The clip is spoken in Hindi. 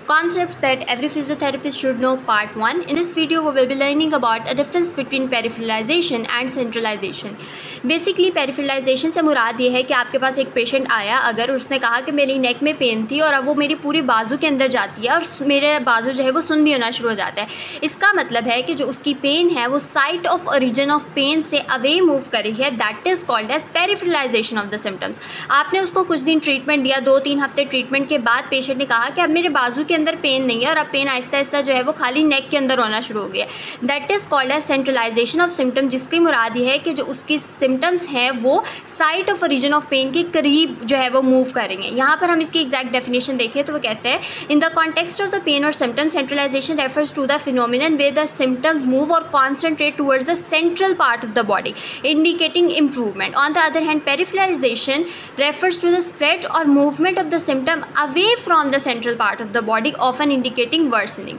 Concepts that every physiotherapist should know, part 1. In this video we will be learning about a difference between peripheralization and centralization. Basically peripheralization से मुराद ये है कि आपके पास एक पेशेंट आया, अगर उसने कहा कि मेरी नेक में पेन थी और अब वो मेरी पूरी बाजू के अंदर जाती है और मेरे बाजू जो है वो सुन भी होना शुरू हो जाता है। इसका मतलब है कि जो उसकी पेन है वो site of origin of pain से अवे मूव कर रही है। That is called as peripheralization of the symptoms. आपने उसको कुछ दिन ट्रीटमेंट दिया, 2-3 हफ्ते ट्रीटमेंट के बाद पेशेंट ने कहा कि अब मेरे बाजू के अंदर पेन नहीं है और अब पेन आहिस्ता आहिस्ता जो है वो खाली नेक के अंदर होना शुरू हो गया। That is called as centralization of symptom, जिसकी मुराद ये है कि जो उसकी सिम्टम्स हैं वो site of origin of pain के करीब जो है वो मूव करेंगे। यहाँ पर हम इसकी एग्जैक्ट डेफिनेशन देखें तो वो कहते हैं, in the context of the pain और symptom, centralization refers to the phenomenon way the symptoms move और concentrate towards the central part of the body, indicating improvement. On the other hand, peripheralization refers to the spread or movement of the symptom away from the central part of the body, often indicating worsening.